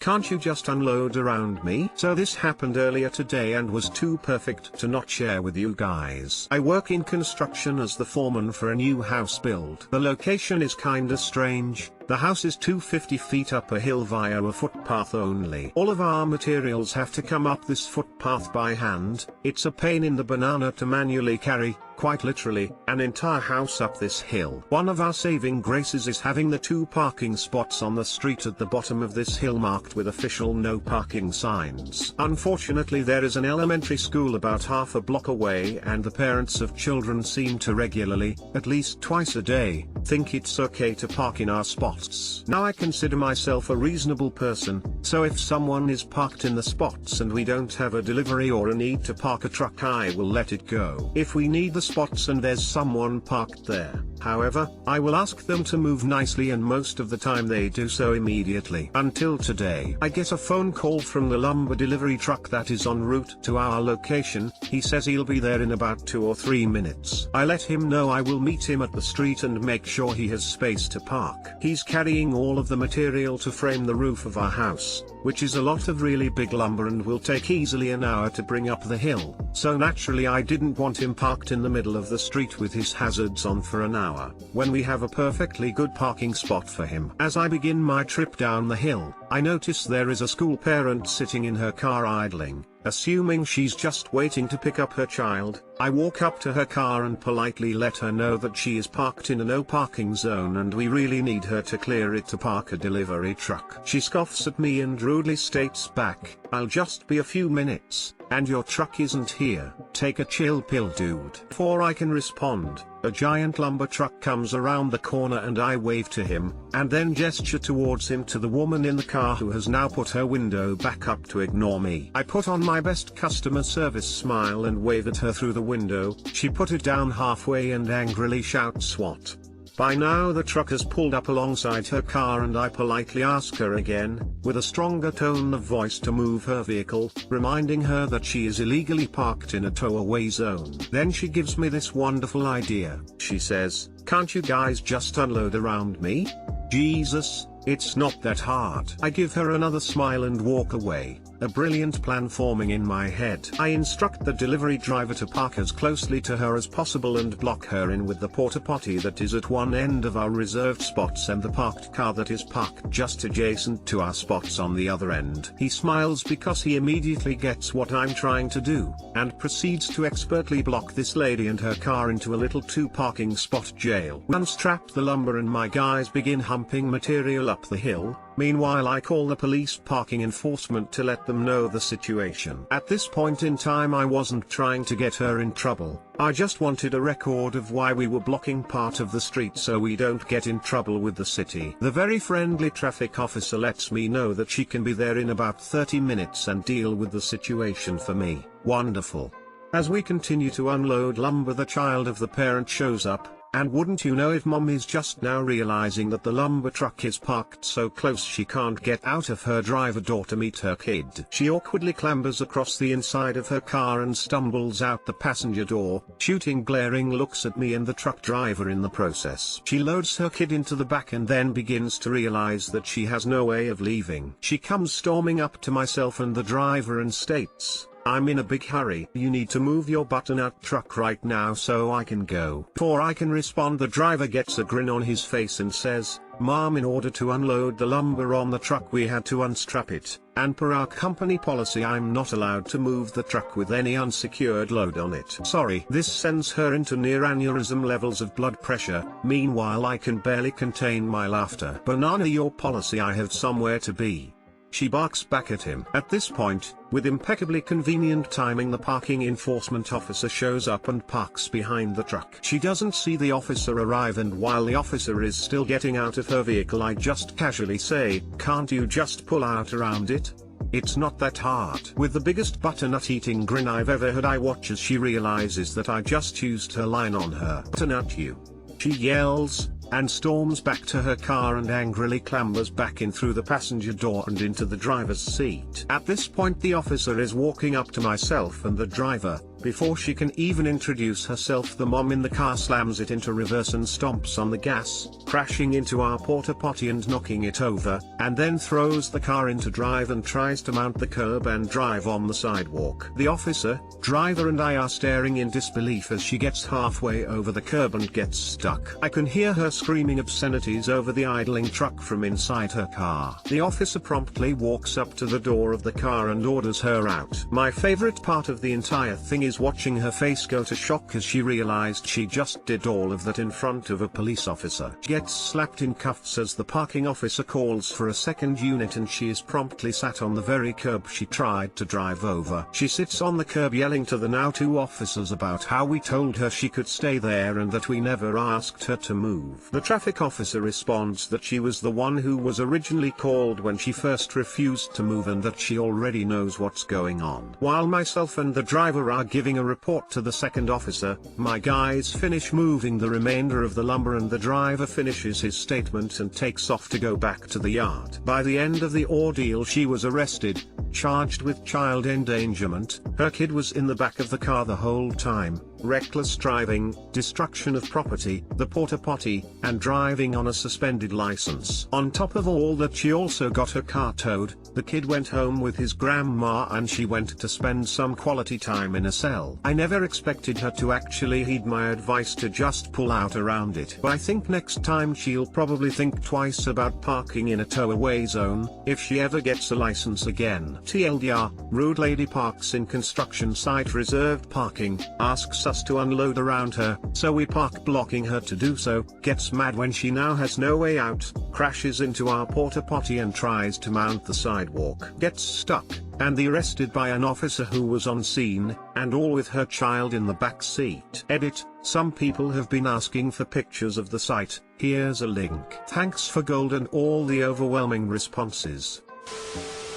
Can't you just unload around me? So this happened earlier today and was too perfect to not share with you guys. I work in construction as the foreman for a new house build. The location is kinda strange. The house is 250 feet up a hill via a footpath only. All of our materials have to come up this footpath by hand. It's a pain in the banana to manually carry, quite literally, an entire house up this hill. One of our saving graces is having the 2 parking spots on the street at the bottom of this hill marked with official no parking signs. Unfortunately, there is an elementary school about half a block away, and the parents of children seem to regularly, at least twice a day, think it's okay to park in our spots. Now I consider myself a reasonable person, so if someone is parked in the spots and we don't have a delivery or a need to park a truck, I will let it go. If we need the spots and there's someone parked there, however, I will ask them to move nicely, and most of the time they do so immediately. Until today, I get a phone call from the lumber delivery truck that is en route to our location. He says he'll be there in about 2 or 3 minutes. I let him know I will meet him at the street and make sure he has space to park. He's carrying all of the material to frame the roof of our house, which is a lot of really big lumber and will take easily an hour to bring up the hill. So naturally I didn't want him parked in the middle of the street with his hazards on for an hour, when we have a perfectly good parking spot for him. As I begin my trip down the hill, I notice there is a school parent sitting in her car idling. Assuming she's just waiting to pick up her child, I walk up to her car and politely let her know that she is parked in a no parking zone and we really need her to clear it to park a delivery truck. She scoffs at me and rudely states back, "I'll just be a few minutes, and your truck isn't here. Take a chill pill, dude." Before I can respond, a giant lumber truck comes around the corner and I wave to him, and then gesture towards him to the woman in the car who has now put her window back up to ignore me. I put on my best customer service smile and wave at her through the window. She put it down halfway and angrily shouts, "What?" By now the truck has pulled up alongside her car and I politely ask her again, with a stronger tone of voice, to move her vehicle, reminding her that she is illegally parked in a tow-away zone. Then she gives me this wonderful idea. She says, "Can't you guys just unload around me? Jesus, it's not that hard." I give her another smile and walk away, a brilliant plan forming in my head. I instruct the delivery driver to park as closely to her as possible and block her in with the porta potty that is at one end of our reserved spots and the parked car that is parked just adjacent to our spots on the other end. He smiles because he immediately gets what I'm trying to do, and proceeds to expertly block this lady and her car into a little 2 parking spot jail. We unstrap the lumber and my guys begin humping material up the hill. Meanwhile I call the police parking enforcement to let them know the situation. At this point in time I wasn't trying to get her in trouble, I just wanted a record of why we were blocking part of the street so we don't get in trouble with the city. The very friendly traffic officer lets me know that she can be there in about 30 minutes and deal with the situation for me. Wonderful. As we continue to unload lumber, the child of the parent shows up. And wouldn't you know it, mom is just now realizing that the lumber truck is parked so close she can't get out of her driver door to meet her kid. She awkwardly clambers across the inside of her car and stumbles out the passenger door, shooting glaring looks at me and the truck driver in the process. She loads her kid into the back and then begins to realize that she has no way of leaving. She comes storming up to myself and the driver and states, "I'm in a big hurry. You need to move your button-out truck right now so I can go." Before I can respond, the driver gets a grin on his face and says, "Mom, in order to unload the lumber on the truck we had to unstrap it, and per our company policy I'm not allowed to move the truck with any unsecured load on it." Sorry. This sends her into near aneurysm levels of blood pressure. Meanwhile I can barely contain my laughter. "Banana, your policy, I have somewhere to be." She barks back at him. At this point, with impeccably convenient timing, the parking enforcement officer shows up and parks behind the truck. She doesn't see the officer arrive, and while the officer is still getting out of her vehicle I just casually say, "Can't you just pull out around it? It's not that hard." With the biggest butternut eating grin I've ever had, I watch as she realizes that I just used her line on her. "Butternut you!" she yells, and storms back to her car and angrily clambers back in through the passenger door and into the driver's seat. At this point the officer is walking up to myself and the driver, Before she can even introduce herself, the mom in the car slams it into reverse and stomps on the gas, crashing into our porta potty and knocking it over, and then throws the car into drive and tries to mount the curb and drive on the sidewalk. The officer, driver and I are staring in disbelief as she gets halfway over the curb and gets stuck. I can hear her screaming obscenities over the idling truck from inside her car. The officer promptly walks up to the door of the car and orders her out. My favorite part of the entire thing is watching her face go to shock as she realized she just did all of that in front of a police officer. She gets slapped in cuffs as the parking officer calls for a second unit and she is promptly sat on the very curb she tried to drive over. She sits on the curb yelling to the now two officers about how we told her she could stay there and that we never asked her to move. The traffic officer responds that she was the one who was originally called when she first refused to move and that she already knows what's going on. While myself and the driver are giving a report to the second officer, my guys finish moving the remainder of the lumber and the driver finishes his statement and takes off to go back to the yard. By the end of the ordeal she was arrested, charged with child endangerment. Her kid was in the back of the car the whole time, reckless driving, destruction of property, the porta potty, and driving on a suspended license. On top of all that, she also got her car towed. The kid went home with his grandma and she went to spend some quality time in a cell. I never expected her to actually heed my advice to just pull out around it. But I think next time she'll probably think twice about parking in a tow-away zone, if she ever gets a license again. TLDR, rude lady parks in construction site reserved parking, asks us to unload around her, so we park blocking her to do so, gets mad when she now has no way out, crashes into our porta potty and tries to mount the sidewalk, gets stuck, and arrested by an officer who was on scene, and all with her child in the back seat. Edit, some people have been asking for pictures of the site, here's a link. Thanks for gold and all the overwhelming responses.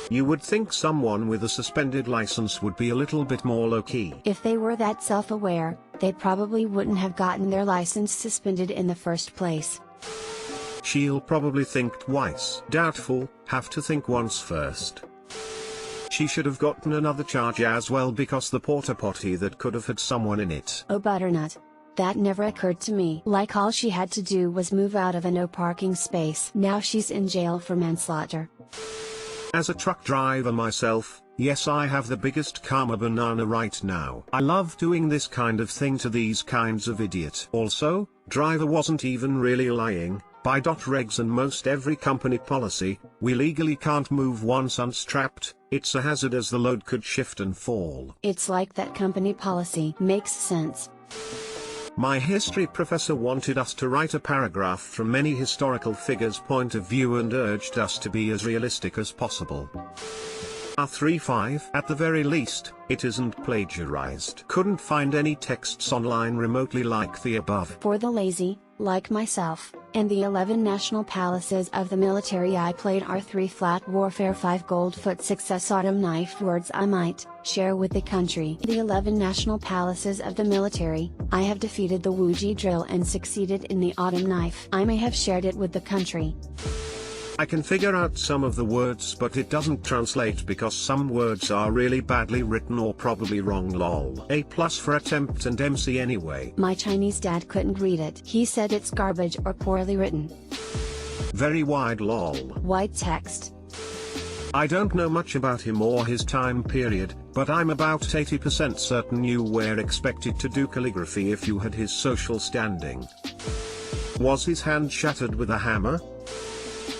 You would think someone with a suspended license would be a little bit more low-key. If they were that self-aware, they probably wouldn't have gotten their license suspended in the first place. She'll probably think twice. Doubtful, have to think once first. She should have gotten another charge as well because the porta potty that could have had someone in it. Oh butternut. That never occurred to me. Like all she had to do was move out of a no parking space. Now she's in jail for manslaughter. As a truck driver myself, yes, I have the biggest karma banana right now. I love doing this kind of thing to these kinds of idiot. Also, driver wasn't even really lying. By .regs and most every company policy, we legally can't move once unstrapped. It's a hazard as the load could shift and fall. It's like that company policy makes sense. My history professor wanted us to write a paragraph from many historical figures' point of view and urged us to be as realistic as possible. R35, at the very least, it isn't plagiarized. Couldn't find any texts online remotely like the above. For the lazy, like myself, and the 11 national palaces of the military, I played R3 Flat Warfare 5 Goldfoot 6S Autumn Knife. Words I might share with the country. The 11 national palaces of the military, I have defeated the Wuji drill and succeeded in the Autumn Knife. I may have shared it with the country. I can figure out some of the words, but it doesn't translate because some words are really badly written or probably wrong. Lol. A+ for attempt and MC anyway. My Chinese dad couldn't read it. He said it's garbage or poorly written. Very wide. Lol. White text. I don't know much about him or his time period, but I'm about 80% certain you were expected to do calligraphy if you had his social standing. Was his hand shattered with a hammer?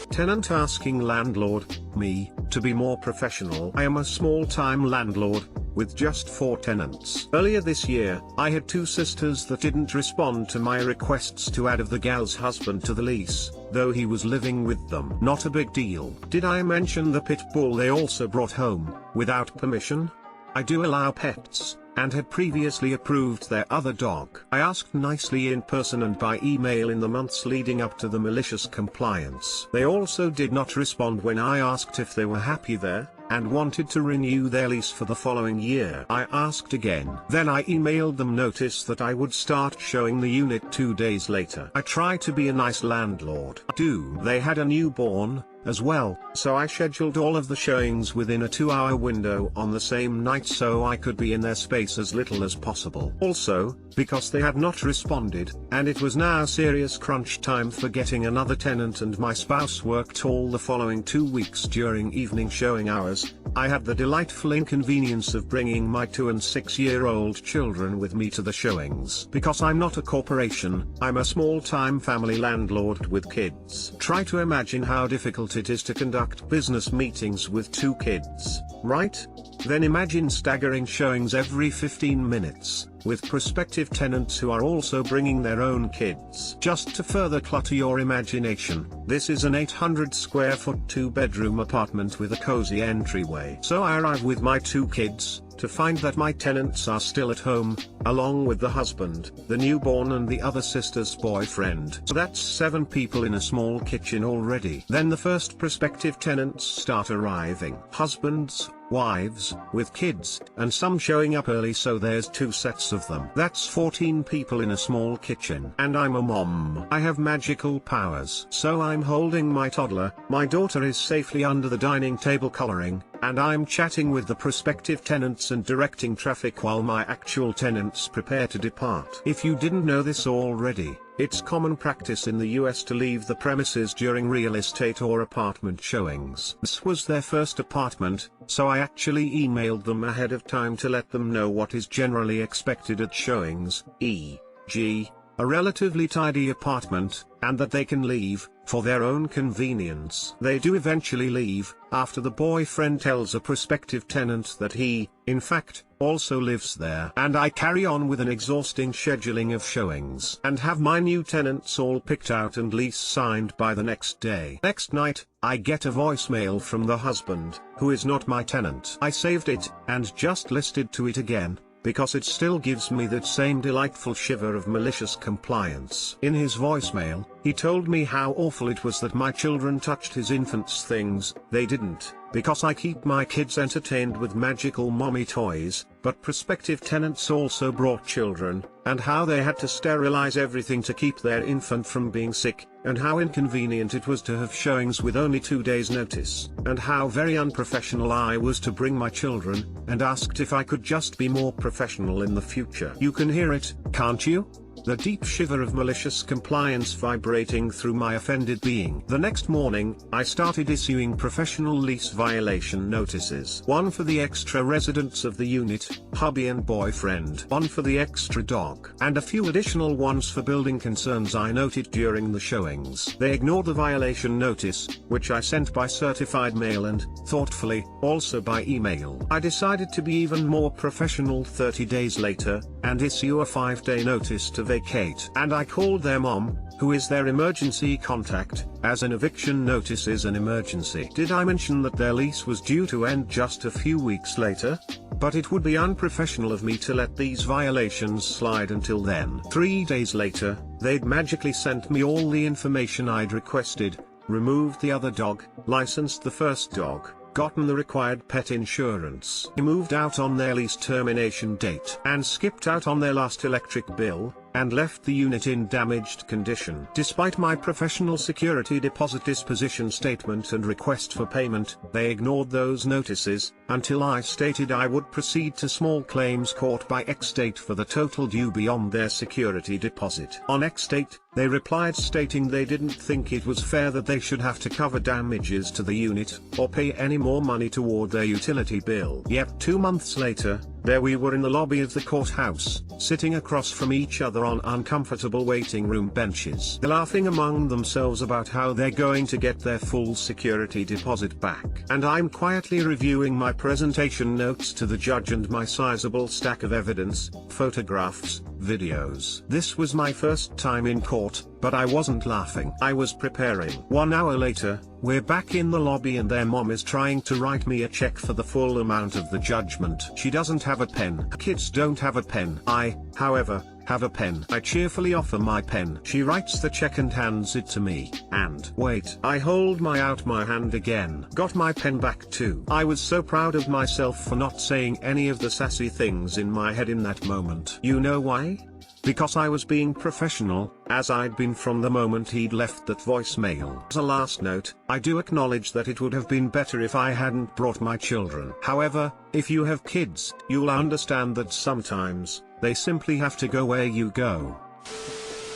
Tenant asking landlord, me, to be more professional. I am a small-time landlord, with just 4 tenants. Earlier this year, I had 2 sisters that didn't respond to my requests to add the gal's husband to the lease, though he was living with them. Not a big deal. Did I mention the pit bull they also brought home, without permission? I do allow pets, and had previously approved their other dog. I asked nicely in person and by email in the months leading up to the malicious compliance. They also did not respond when I asked if they were happy there, and wanted to renew their lease for the following year. I asked again. Then I emailed them notice that I would start showing the unit 2 days later. I try to be a nice landlord. They had a newborn, as well, so I scheduled all of the showings within a 2-hour window on the same night so I could be in their space as little as possible. Also, because they had not responded, and it was now serious crunch time for getting another tenant and my spouse worked all the following 2 weeks during evening showing hours, I had the delightful inconvenience of bringing my 2- and 6-year-old children with me to the showings. Because I'm not a corporation, I'm a small-time family landlord with kids. Try to imagine how difficult it is to conduct business meetings with 2 kids, right? Then imagine staggering showings every 15 minutes, with prospective tenants who are also bringing their own kids. Just to further clutter your imagination, this is an 800 square foot 2-bedroom apartment with a cozy entryway. So I arrive with my 2 kids, to find that my tenants are still at home, along with the husband, the newborn and the other sister's boyfriend. So that's 7 people in a small kitchen already. Then the first prospective tenants start arriving. Husbands, wives, with kids, and some showing up early, so there's 2 sets of them. That's 14 people in a small kitchen. And I'm a mom. I have magical powers. So I'm holding my toddler, my daughter is safely under the dining table coloring, and I'm chatting with the prospective tenants and directing traffic while my actual tenants prepare to depart. If you didn't know this already, it's common practice in the US to leave the premises during real estate or apartment showings. This was their first apartment, so I actually emailed them ahead of time to let them know what is generally expected at showings, e.g., a relatively tidy apartment, and that they can leave, for their own convenience. They do eventually leave, after the boyfriend tells a prospective tenant that he, in fact, also lives there. And I carry on with an exhausting scheduling of showings, and have my new tenants all picked out and lease signed by the next day. Next night, I get a voicemail from the husband, who is not my tenant. I saved it, and just listened to it again, because it still gives me that same delightful shiver of malicious compliance. In his voicemail, he told me how awful it was that my children touched his infant's things. They didn't, because I keep my kids entertained with magical mommy toys, but prospective tenants also brought children, and how they had to sterilize everything to keep their infant from being sick, and how inconvenient it was to have showings with only 2 days notice, and how very unprofessional I was to bring my children, and asked if I could just be more professional in the future. You can hear it, can't you? The deep shiver of malicious compliance vibrating through my offended being. The next morning, I started issuing professional lease violation notices. One for the extra residents of the unit, hubby and boyfriend. One for the extra dog. And a few additional ones for building concerns I noted during the showings. They ignored the violation notice, which I sent by certified mail and, thoughtfully, also by email. I decided to be even more professional 30 days later, and issue a 5-day notice to vacate. And I called their mom, who is their emergency contact, as an eviction notice is an emergency. Did I mention that their lease was due to end just a few weeks later? But it would be unprofessional of me to let these violations slide until then. 3 days later, they'd magically sent me all the information I'd requested, removed the other dog, licensed the first dog, gotten the required pet insurance, moved out on their lease termination date, and skipped out on their last electric bill, and left the unit in damaged condition. Despite my professional security deposit disposition statement and request for payment, they ignored those notices, until I stated I would proceed to small claims court by X date for the total due beyond their security deposit. On X date, they replied stating they didn't think it was fair that they should have to cover damages to the unit, or pay any more money toward their utility bill. Yet 2 months later, there we were in the lobby of the courthouse, sitting across from each other on uncomfortable waiting room benches. They're laughing among themselves about how they're going to get their full security deposit back. And I'm quietly reviewing my presentation notes to the judge and my sizable stack of evidence, photographs, videos. This was my first time in court, but I wasn't laughing. I was preparing. 1 hour later, we're back in the lobby and their mom is trying to write me a check for the full amount of the judgment. She doesn't have a pen. Kids don't have a pen. I, however, have a pen. I cheerfully offer my pen. She writes the check and hands it to me. And wait, I hold my hand again. Got my pen back too. I was so proud of myself for not saying any of the sassy things in my head in that moment. You know why? because I was being professional, as I'd been from the moment he'd left that voicemail. As a last note, I do acknowledge that it would have been better if I hadn't brought my children. However, if you have kids, you'll understand that sometimes, they simply have to go where you go.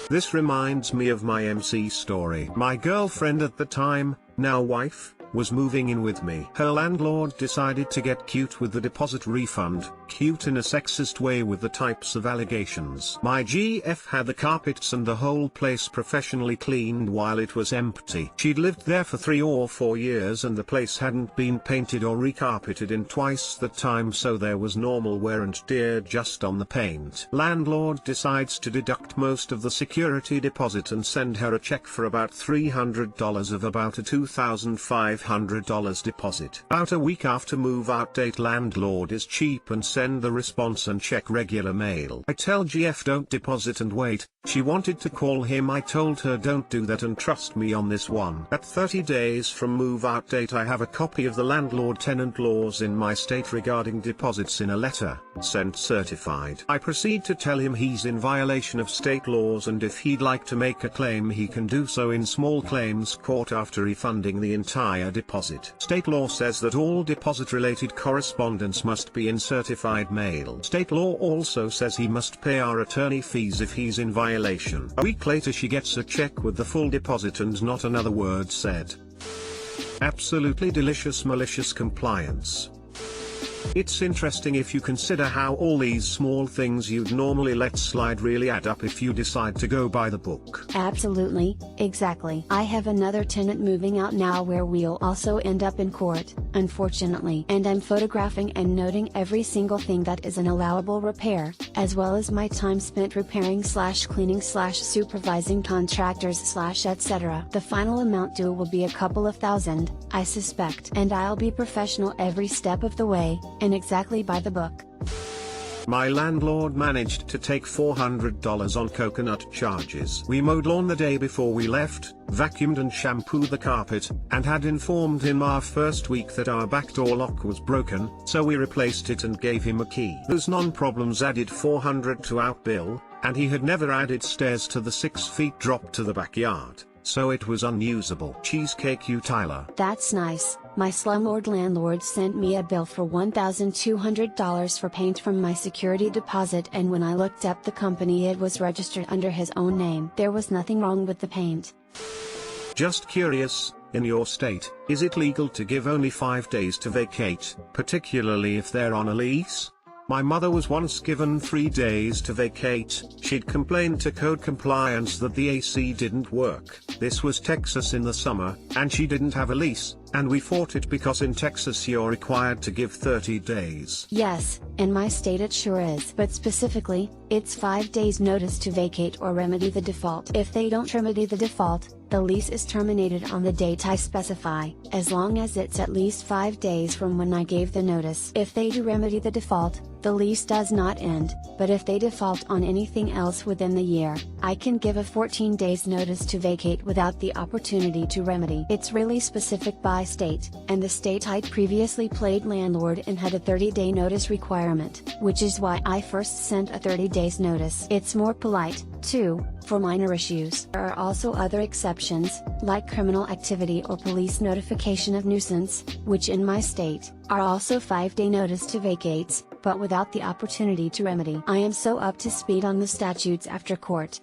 This reminds me of my MC story. My girlfriend at the time, now wife, was moving in with me. Her landlord decided to get cute with the deposit refund, cute in a sexist way with the types of allegations. My GF had the carpets and the whole place professionally cleaned while it was empty. She'd lived there for 3 or 4 years and the place hadn't been painted or recarpeted in twice that time, so there was normal wear and tear just on the paint. Landlord decides to deduct most of the security deposit and send her a check for about $300 of about a $2,500 deposit. About a week after move-out date, landlord is cheap and send the response and check regular mail. I tell GF don't deposit and wait. She wanted to call him. I told her don't do that and trust me on this one. At 30 days from move-out date, I have a copy of the landlord-tenant laws in my state regarding deposits in a letter, sent certified. I proceed to tell him he's in violation of state laws and if he'd like to make a claim he can do so in small claims court after refunding the entire deposit. State law says that all deposit-related correspondence must be in certified mail. State law also says he must pay our attorney fees if he's in violation. A week later she gets a check with the full deposit and not another word said. Absolutely delicious malicious compliance. It's interesting if you consider how all these small things you'd normally let slide really add up if you decide to go by the book. Absolutely, exactly. I have another tenant moving out now where we'll also end up in court, unfortunately. And I'm photographing and noting every single thing that is an allowable repair, as well as my time spent repairing / cleaning / supervising contractors / etc. The final amount due will be a couple of thousand, I suspect. And I'll be professional every step of the way, and exactly by the book. My landlord managed to take $400 on coconut charges. We mowed lawn the day before we left, vacuumed and shampooed the carpet, and had informed him our first week that our back door lock was broken, so we replaced it and gave him a key. Those non-problems added $400 to our bill, and he had never added stairs to the 6 feet drop to the backyard, so it was unusable. Cheesecake you Tyler. That's nice. My slumlord landlord sent me a bill for $1,200 for paint from my security deposit, and when I looked up the company it was registered under his own name. There was nothing wrong with the paint. Just curious, in your state, is it legal to give only 5 days to vacate, particularly if they're on a lease? My mother was once given 3 days to vacate. She'd complained to code compliance that the AC didn't work. This was Texas in the summer, and she didn't have a lease, and we fought it because in Texas you're required to give 30 days. Yes, in my state it sure is. But specifically, it's 5 days notice to vacate or remedy the default. If they don't remedy the default, the lease is terminated on the date I specify, as long as it's at least 5 days from when I gave the notice. If they do remedy the default, the lease does not end, but if they default on anything else within the year, I can give a 14 days notice to vacate without the opportunity to remedy. It's really specific by state, and the state I'd previously played landlord in had a 30-day notice requirement, which is why I first sent a 30 days notice. It's more polite, too, for minor issues. There are also other exceptions, like criminal activity or police notification of nuisance, which in my state, are also 5-day notice to vacates, but without the opportunity to remedy. I am so up to speed on the statutes after court.